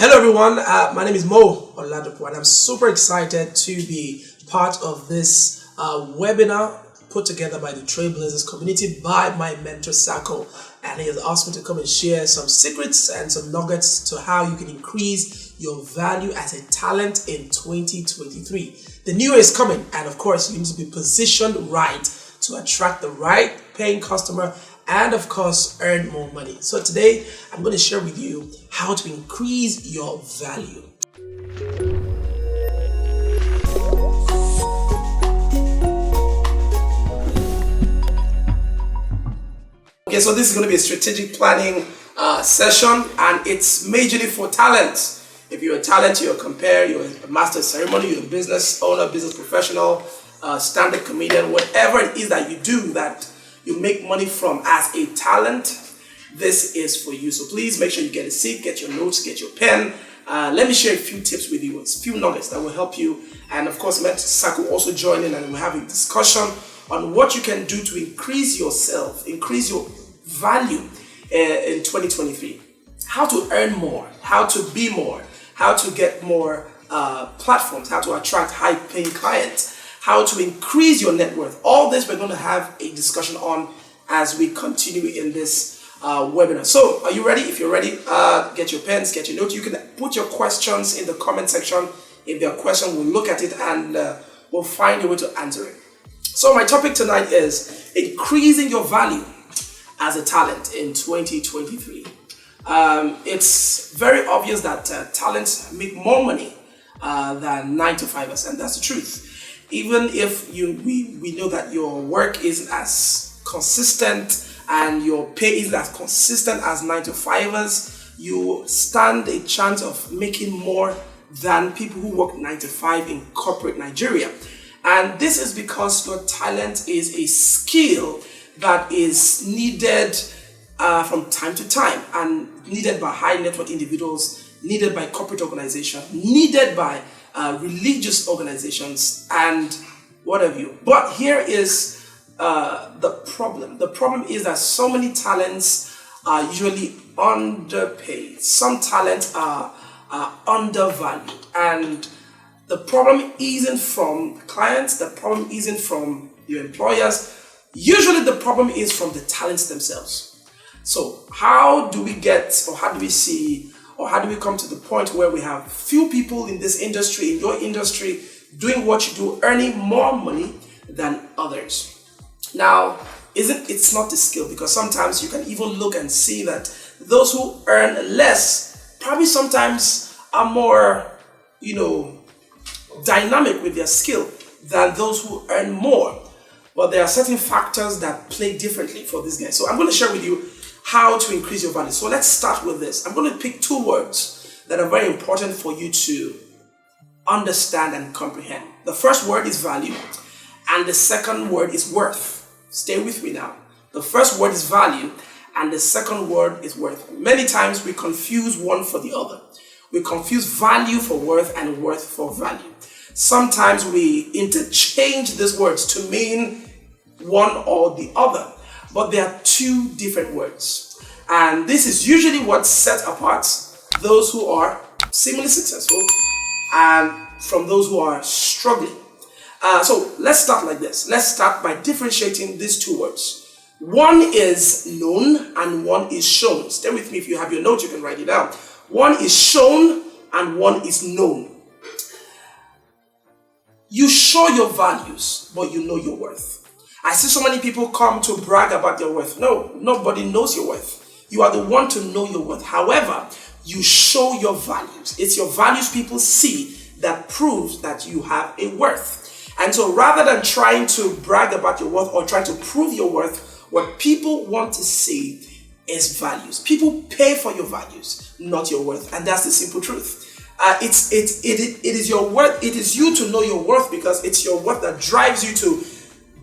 Hello everyone, my name is MichaelOladapo and I'm super excited to be part of this webinar put together by the Trailblazers community by my mentor Sacco, and he has asked me to come and share some secrets and some nuggets to how you can increase your value as a talent in 2023. The new year is coming, and of course you need to be positioned right to attract the right paying customer and of course earn more money. So today I'm going to share with you how to increase your value. Okay, so this is going to be a strategic planning session, and it's majorly for talent. If you're a talent, you're a compare, you're a master of ceremony, you're a business owner, business professional, stand-up comedian, whatever it is that you do that you make money from as a talent, this is for you. So please make sure you get a seat, get your notes, get your pen. Let me share a few tips with you, a few nuggets that will help you. And of course, Mentor will also join in, and we'll have a discussion on what you can do to increase yourself, increase your value in 2023. How to earn more, how to be more, how to get more platforms, how to attract high-paying clients, how to increase your net worth. All this we're going to have a discussion on as we continue in this webinar. So are you ready? If you're ready, get your pens, get your notes. You can put your questions in the comment section. If there are questions, we'll look at it and we'll find a way to answer it. So my topic tonight is increasing your value as a talent in 2023. It's very obvious that talents make more money than 9-to-5ers, and that's the truth. Even if we know that your work isn't as consistent and your pay isn't as consistent as 9-to-5ers, you stand a chance of making more than people who work 9-to-5 in corporate Nigeria. And this is because your talent is a skill that is needed from time to time, and needed by high net worth individuals, needed by corporate organizations, needed by religious organizations, and what have you. But here is the problem. The problem is that so many talents are usually underpaid. Some talents are undervalued, and the problem isn't from clients, the problem isn't from your employers. Usually the problem is from the talents themselves. So how do we get, or how do we see, or how do we come to the point where we have few people in this industry, in your industry, doing what you do, earning more money than others? Now, it's not the skill, because sometimes you can even look and see that those who earn less probably sometimes are more, dynamic with their skill than those who earn more. But there are certain factors that play differently for these guys. So I'm going to share with you how to increase your value. So let's start with this. I'm going to pick two words that are very important for you to understand and comprehend. The first word is value, and the second word is worth. Stay with me now. The first word is value, and the second word is worth. Many times we confuse one for the other. We confuse value for worth and worth for value. Sometimes we interchange these words to mean one or the other, but they are two different words. And this is usually what sets apart those who are seemingly successful and from those who are struggling. So let's start like this. Let's start by differentiating these two words. One is known and one is shown. Stay with me. If you have your notes, you can write it down. One is shown and one is known. You show your values, but you know your worth. I see so many people come to brag about their worth. No, nobody knows your worth. You are the one to know your worth. However, you show your values. It's your values people see that proves that you have a worth. And so rather than trying to brag about your worth or trying to prove your worth, what people want to see is values. People pay for your values, not your worth. And that's the simple truth. It is your worth. It is you to know your worth, because it's your worth that drives you to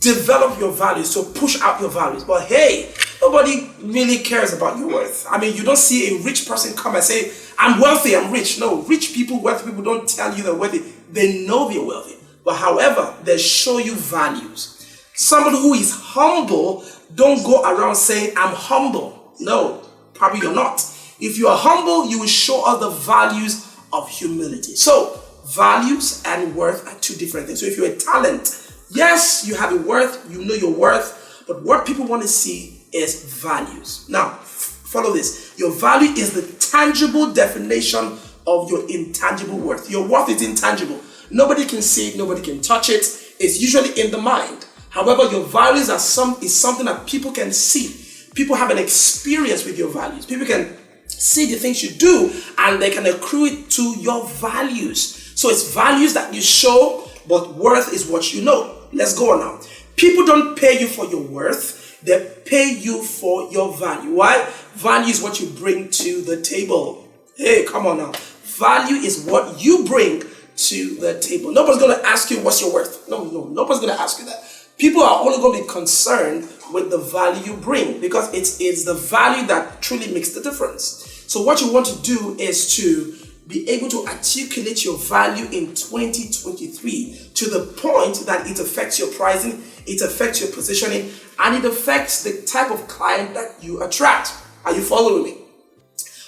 develop your values, to push out your values. But hey, nobody really cares about your worth. I mean, you don't see a rich person come and say, I'm wealthy, I'm rich. No, rich people, wealthy people don't tell you they're wealthy. They know they're wealthy. But however, they show you values. Somebody who is humble don't go around saying, I'm humble. No, probably you're not. If you are humble, you will show us the values of humility. So values and worth are two different things. So if you're a talent, yes, you have a worth, you know your worth, but what people want to see is values. Now, follow this. Your value is the tangible definition of your intangible worth. Your worth is intangible. Nobody can see it, nobody can touch it. It's usually in the mind. However, your values is something that people can see. People have an experience with your values. People can see the things you do and they can accrue it to your values. So it's values that you show, but worth is what you know. Let's go on now. People don't pay you for your worth. They pay you for your value. Why? Value is what you bring to the table. Hey, come on now. Value is what you bring to the table. Nobody's going to ask you what's your worth. No, nobody's going to ask you that. People are only going to be concerned with the value you bring because it's the value that truly makes the difference. So what you want to do is to be able to articulate your value in 2023 to the point that it affects your pricing, it affects your positioning, and it affects the type of client that you attract. Are you following me?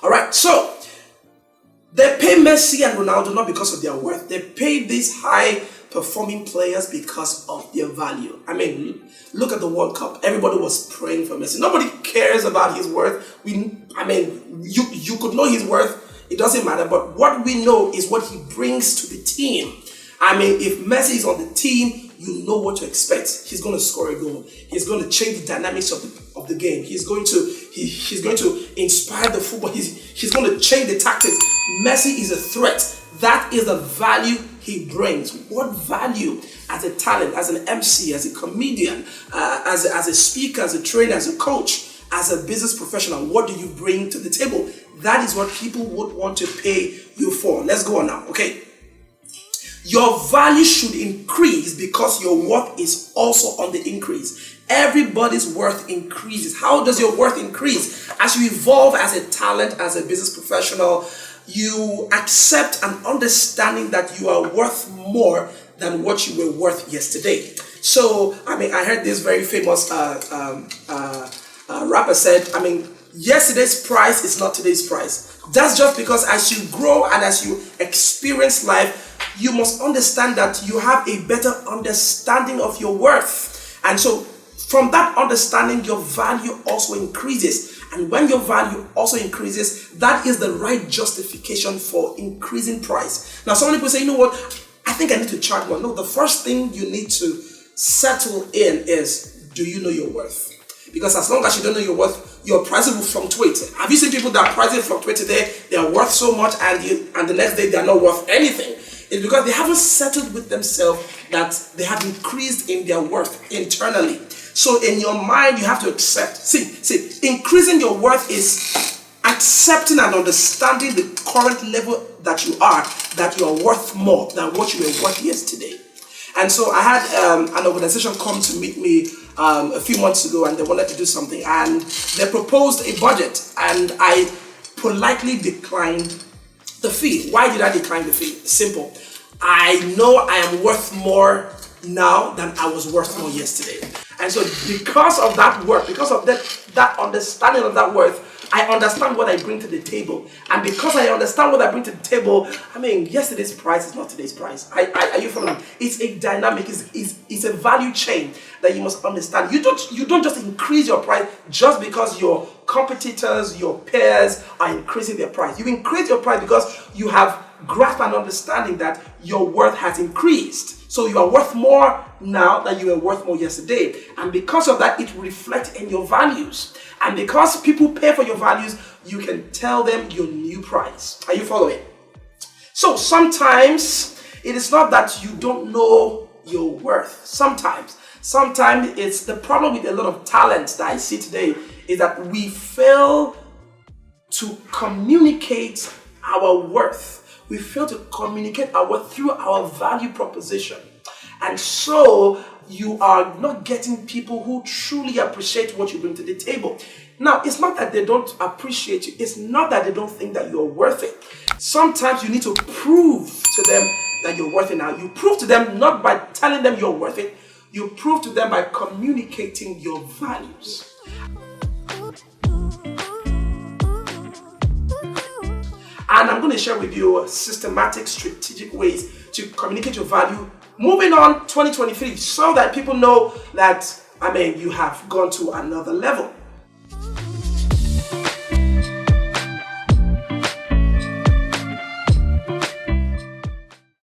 All right, so they pay Messi and Ronaldo not because of their worth. They pay these high-performing players because of their value. I mean, look at the World Cup. Everybody was praying for Messi. Nobody cares about his worth. You could know his worth. It doesn't matter. But what we know is what he brings to the team. I mean, if Messi is on the team, you know what to expect. He's going to score a goal. He's going to change the dynamics of the game. He's going to inspire the football. He's going to change the tactics. Messi is a threat. That is the value he brings. What value as a talent, as an MC, as a comedian, as a speaker, as a trainer, as a coach, as a business professional, what do you bring to the table? That is what people would want to pay you for. Let's go on now, okay? Your value should increase because your worth is also on the increase. Everybody's worth increases. How does your worth increase? As you evolve as a talent, as a business professional, you accept an understanding that you are worth more than what you were worth yesterday. So, I mean, I heard this very famous rapper said, I mean, yesterday's price is not today's price. That's just because as you grow and as you experience life, you must understand that you have a better understanding of your worth. And so from that understanding, your value also increases. And when your value also increases, that is the right justification for increasing price. Now, some people say, you know what, I think I need to charge more. No, the first thing you need to settle in is, do you know your worth? Because as long as you don't know your worth, your prices will fluctuate. Have you seen people that prices fluctuate today? They are worth so much and the next day they are not worth anything. It's because they haven't settled with themselves that they have increased in their worth internally. So in your mind, you have to accept. See, increasing your worth is accepting and understanding the current level that you are worth more than what you were worth yesterday. And so I had an organization come to meet me a few months ago, and they wanted to do something, and they proposed a budget, and I politely declined the fee. Why did I decline the fee? Simple. I know I am worth more now than I was worth more yesterday. And so because of that worth, because of that understanding of that worth, I understand what I bring to the table. And because I understand what I bring to the table, I mean, yesterday's price is not today's price. Are you following? It's a dynamic, it's a value chain that you must understand. You don't just increase your price just because your competitors, your peers are increasing their price. You increase your price because you have grasped and understanding that your worth has increased. So you are worth more now than you were worth more yesterday. And because of that, it reflects in your values. And because people pay for your values, you can tell them your new price. Are you following? So sometimes it is not that you don't know your worth. Sometimes it's the problem with a lot of talents that I see today is that we fail to communicate our worth. We fail to communicate our worth through our value proposition. And so you are not getting people who truly appreciate what you bring to the table. Now, it's not that they don't appreciate you. It's not that they don't think that you're worth it. Sometimes you need to prove to them that you're worth it. Now, you prove to them not by telling them you're worth it. You prove to them by communicating your values. And I'm going to share with you systematic, strategic ways to communicate your value moving on 2023, so that people know that, you have gone to another level.